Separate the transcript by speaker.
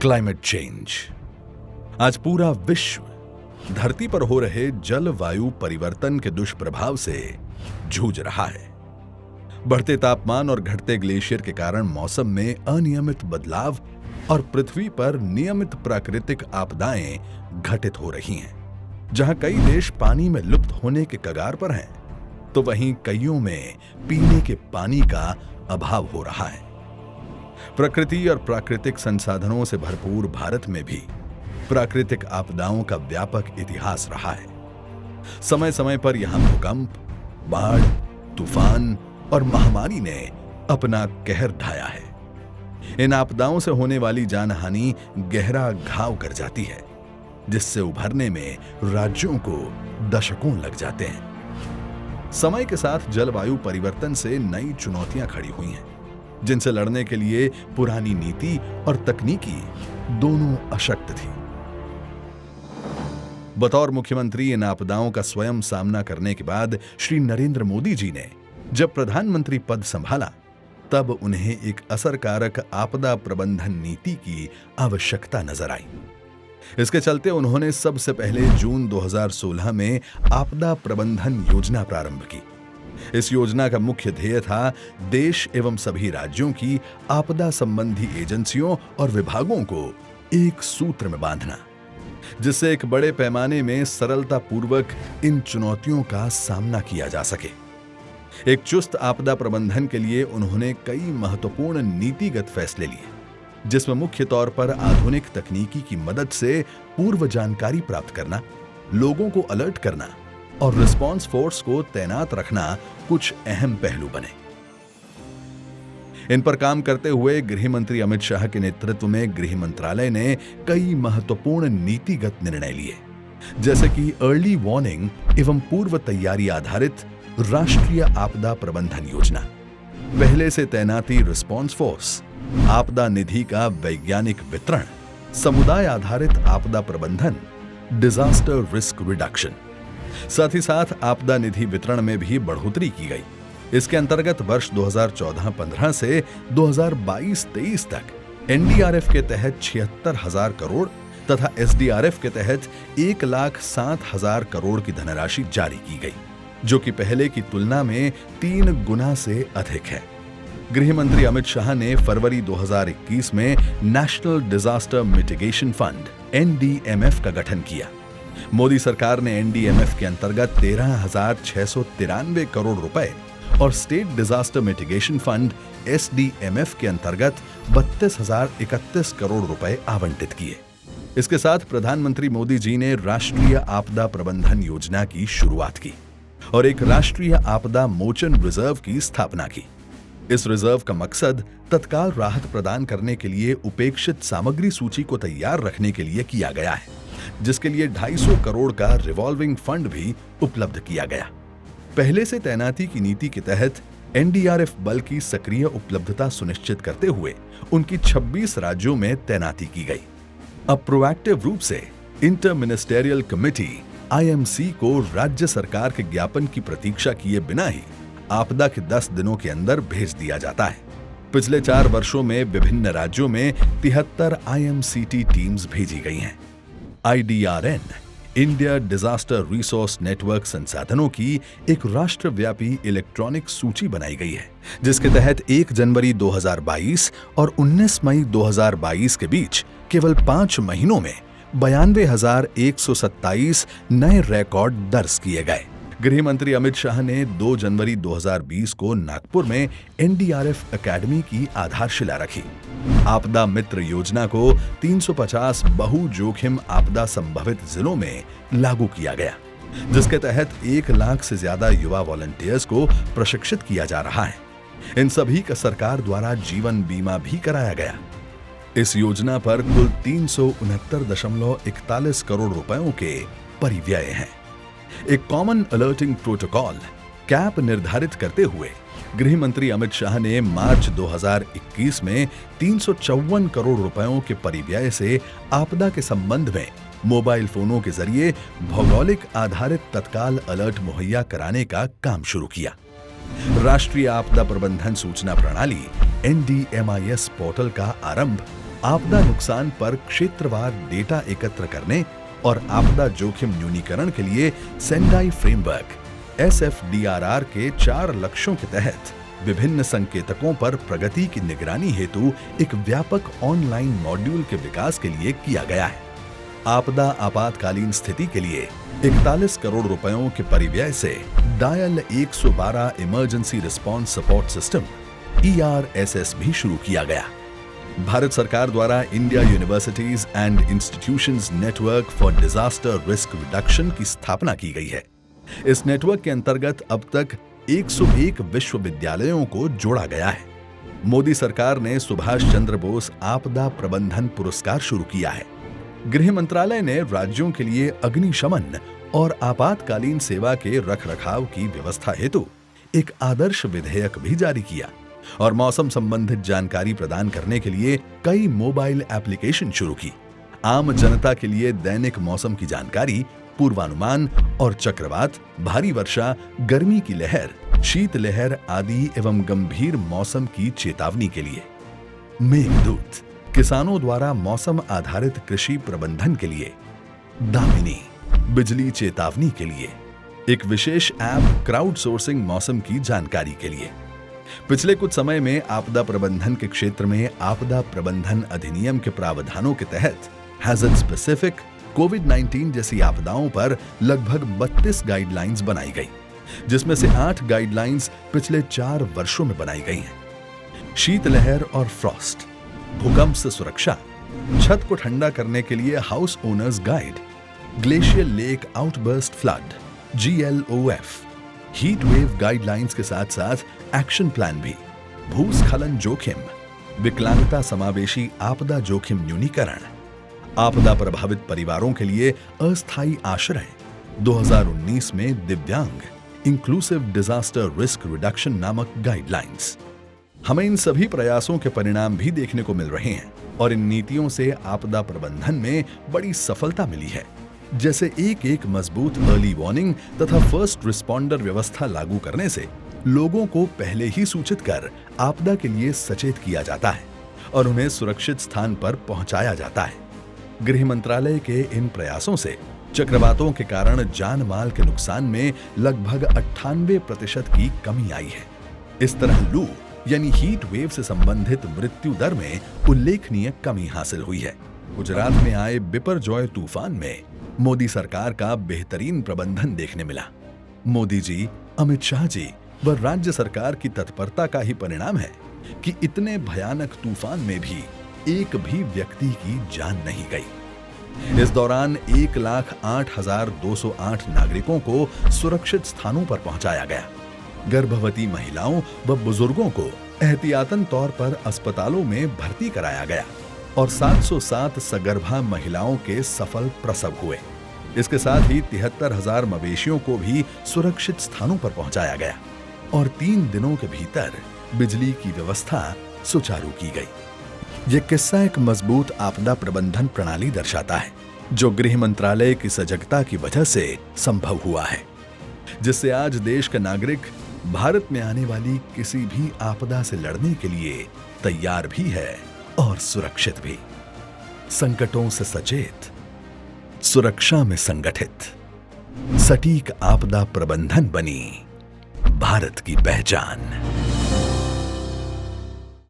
Speaker 1: Climate change. आज पूरा विश्व धरती पर हो रहे जलवायु परिवर्तन के दुष्प्रभाव से जूझ रहा है। बढ़ते तापमान और घटते ग्लेशियर के कारण मौसम में अनियमित बदलाव और पृथ्वी पर नियमित प्राकृतिक आपदाएं घटित हो रही हैं। जहां कई देश पानी में लुप्त होने के कगार पर हैं, तो वहीं कईयों में पीने के पानी का अभाव हो रहा है। प्रकृति और प्राकृतिक संसाधनों से भरपूर भारत में भी प्राकृतिक आपदाओं का व्यापक इतिहास रहा है। समय समय पर यहां भूकंप, बाढ़, तूफान और महामारी ने अपना कहर ढाया है। इन आपदाओं से होने वाली जानहानि गहरा घाव कर जाती है, जिससे उभरने में राज्यों को दशकों लग जाते हैं। समय के साथ जलवायु परिवर्तन से नई चुनौतियां खड़ी हुई हैं, जिनसे लड़ने के लिए पुरानी नीति और तकनीकी दोनों अशक्त थी। बतौर मुख्यमंत्री इन आपदाओं का स्वयं सामना करने के बाद श्री नरेंद्र मोदी जी ने जब प्रधानमंत्री पद संभाला, तब उन्हें एक असरकारक आपदा प्रबंधन नीति की आवश्यकता नजर आई। इसके चलते उन्होंने सबसे पहले जून 2016 में आपदा प्रबंधन योजना प्रारंभ की। इस योजना का मुख्य ध्येय था देश एवं सभी राज्यों की आपदा संबंधी एजेंसियों और विभागों को एक सूत्र में बांधना, जिससे एक बड़े पैमाने में सरलता पूर्वक इन चुनौतियों का सामना किया जा सके। एक चुस्त आपदा प्रबंधन के लिए उन्होंने कई महत्वपूर्ण नीतिगत फैसले लिए, जिसमें मुख्य तौर पर आधुनिक तकनीकी की मदद से पूर्व जानकारी प्राप्त करना, लोगों को अलर्ट करना और रिस्पांस फोर्स को तैनात रखना कुछ अहम पहलू बने। इन पर काम करते हुए गृह मंत्री अमित शाह के नेतृत्व में गृह मंत्रालय ने कई महत्वपूर्ण नीतिगत निर्णय लिए, जैसे कि अर्ली वार्निंग एवं पूर्व तैयारी आधारित राष्ट्रीय आपदा प्रबंधन योजना, पहले से तैनाती रिस्पांस फोर्स, आपदा निधि का वैज्ञानिक वितरण, समुदाय आधारित आपदा प्रबंधन, डिजास्टर रिस्क रिडक्शन। साथ ही साथ आपदा निधि वितरण में भी बढ़ोतरी की गई। इसके अंतर्गत वर्ष 2014-15 से 2022-23 तक एनडीआरएफ के तहत 76,000 करोड़ तथा एसडीआरएफ के तहत 1,07,000 करोड़ की धनराशि जारी की गई, जो कि पहले की तुलना में 3 गुना से अधिक है। गृह मंत्री अमित शाह ने फरवरी 2021 में नेशनल डिजास्टर मिटिगेशन फंड एनडीएमएफ का गठन किया। मोदी सरकार ने एनडीएमएफ के अंतर्गत 13,693 करोड़ रुपए और स्टेट डिजास्टर मिटिगेशन फंड एसडीएमएफ के अंतर्गत 32,031 करोड़ रुपए आवंटित किए। इसके साथ प्रधानमंत्री मोदी जी ने राष्ट्रीय आपदा प्रबंधन योजना की शुरुआत की और एक राष्ट्रीय आपदा मोचन रिजर्व की स्थापना की। इस रिजर्व का मकसद तत्काल राहत प्रदान करने के लिए उपेक्षित सामग्री सूची को तैयार रखने के लिए किया गया है, जिसके लिए 250 करोड़ का रिवॉल्विंग फंड भी उपलब्ध किया गया। पहले से तैनाती की नीति के तहत एनडीआरएफ बल की सक्रिय उपलब्धता सुनिश्चित करते हुए उनकी 26 राज्यों में तैनाती की गई। अब प्रोएक्टिव रूप से इंटर मिनिस्टेरियल कमेटी आईएमसी को राज्य सरकार के ज्ञापन की प्रतीक्षा किए बिना ही आपदा के 10 दिनों के अंदर भेज दिया जाता है। पिछले 4 वर्षों में विभिन्न राज्यों में 73 आईएमसीटी टीम्स भेजी गई हैं। आईडीआरएन, इंडिया डिजास्टर रिसोर्स नेटवर्क संसाधनों की एक राष्ट्रव्यापी इलेक्ट्रॉनिक सूची बनाई गई है, जिसके तहत 1 जनवरी 2022 और 19 मई 2022 के बीच केवल 5 महीनों में 92,127 नए रिकॉर्ड दर्ज किए गए। गृह मंत्री अमित शाह ने 2 जनवरी 2020 को नागपुर में एनडीआरएफ एकेडमी की आधारशिला रखी। आपदा मित्र योजना को 350 बहु जोखिम आपदा संभावित जिलों में लागू किया गया, जिसके तहत 1 लाख से ज्यादा युवा वॉलंटियर्स को प्रशिक्षित किया जा रहा है। इन सभी का सरकार द्वारा जीवन बीमा भी कराया गया। इस योजना पर कुल 369.41 करोड़ रुपयों के परिव्यय हैं। एक कॉमन अलर्टिंग प्रोटोकॉल कैप निर्धारित करते हुए गृह मंत्री अमित शाह ने मार्च 2021 में 354 करोड़ रुपयों के परिव्यय से आपदा के संबंध में मोबाइल फोनों के जरिए भौगोलिक आधारित तत्काल अलर्ट मुहैया कराने का काम शुरू किया। राष्ट्रीय आपदा प्रबंधन सूचना प्रणाली एनडीएमआईएस पोर्टल का आरंभ आपदा नुकसान पर क्षेत्रवार डेटा एकत्र करने और आपदा जोखिम न्यूनीकरण के लिए सेंडाई फ्रेमवर्क SFDRR के 4 लक्ष्यों के तहत विभिन्न संकेतकों पर प्रगति की निगरानी हेतु एक व्यापक ऑनलाइन मॉड्यूल के विकास के लिए किया गया है। आपदा आपातकालीन स्थिति के लिए 41 करोड़ रुपयों के परिव्यय से dial 112 emergency response support system ERSS भी शुरू किया गया। भारत सरकार द्वारा India universities and institutions network for disaster risk reduction की स्थापना की गई है। इस नेटवर्क के अंतर्गत अब तक 101 विश्वविद्यालयों को जोड़ा गया है। मोदी सरकार ने सुभाष चंद्र बोस आपदा प्रबंधन पुरस्कार शुरू किया है। गृह मंत्रालय ने राज्यों के लिए अग्निशमन और आपातकालीन सेवा के रखरखाव की व्यवस्था हेतु एक आदर्श विधेयक भी जारी किया और मौसम संबंधित जानकारी प्रदान करने के लिए कई मोबाइल एप्लीकेशन शुरू की। आम जनता के लिए दैनिक मौसम की जानकारी, पूर्वानुमान और चक्रवात, भारी वर्षा, गर्मी की लहर, शीत लहर आदि एवं गंभीर मौसम की चेतावनी के लिए मेघदूत, किसानों द्वारा मौसम आधारित कृषि प्रबंधन के लिए दामिनी, बिजली चेतावनी के लिए एक विशेष ऐप क्राउड सोर्सिंग मौसम की जानकारी के लिए। पिछले कुछ समय में आपदा प्रबंधन के क्षेत्र में आपदा प्रबंधन अधिनियम के प्रावधानों के तहत हैजर्ड स्पेसिफिक, कोविड-19 जैसी आपदाओं पर लगभग 32 गाइडलाइंस बनाई गई, जिसमें से 8 गाइडलाइंस पिछले 4 वर्षों में बनाई गई हैं। शीतलहर और फ्रॉस्ट, भूकंप से सुरक्षा, छत को ठंडा करने के लिए house owners guide, glacier lake outburst flood GLOF, heat wave guidelines के साथ साथ एक्शन प्लान भी, भूस्खलन जोखिम, विकलांगता समावेशी आपदा जोखिम न्यूनीकरण, आपदा प्रभावित परिवारों के लिए अस्थायी आश्रय, 2019 में दिव्यांग, इंक्लूसिव डिजास्टर रिस्क रिडक्शन नामक गाइडलाइंस। हमें इन सभी प्रयासों के परिणाम भी देखने को मिल रहे हैं और इन नीतियों से आपदा प्रबंधन में बड़ी सफलता मिली है। जैसे एक मजबूत अर्ली वार्निंग तथा फर्स्ट रिस्पॉन्डर व्यवस्था लागू करने से लोगों को पहले ही सूचित कर आपदा के लिए सचेत किया जाता है और उन्हें सुरक्षित स्थान पर पहुंचाया जाता है। गृह मंत्रालय के इन प्रयासों से चक्रवातों के कारण जान माल के नुकसान में लगभग 98% की कमी आई है। इस तरह लू यानी हीट वेव से संबंधित मृत्यु दर में उल्लेखनीय कमी हासिल हुई है। गुजरात में आए बिपरजॉय तूफान में मोदी सरकार का बेहतरीन प्रबंधन देखने मिला। मोदी जी, अमित शाह जी व राज्य सरकार की तत्परता का ही परिणाम है कि इतने भयानक तूफान में भी एक भी व्यक्ति की जान नहीं गई। इस दौरान 1,08,208 नागरिकों को सुरक्षित स्थानों पर पहुंचाया गया। गर्भवती महिलाओं व बुजुर्गों को एहतियातन तौर पर अस्पतालों में भर्ती कराया गया और 707 सगर्भा महिलाओं के सफल प्रसव हुए। इसके साथ ही 73,000 मवेशियों को भी सुरक्षित स्थानों पर पहुंचाया गया और 3 दिनों के भीतर बिजली की व्यवस्था सुचारू की गई। यह किस्सा एक मजबूत आपदा प्रबंधन प्रणाली दर्शाता है जो गृह मंत्रालय की सजगता की वजह से संभव हुआ है, जिससे आज देश का नागरिक भारत में आने वाली किसी भी आपदा से लड़ने के लिए तैयार भी है और सुरक्षित भी। संकटों से सचेत, सुरक्षा में संगठित, सटीक आपदा प्रबंधन बनी भारत की पहचान।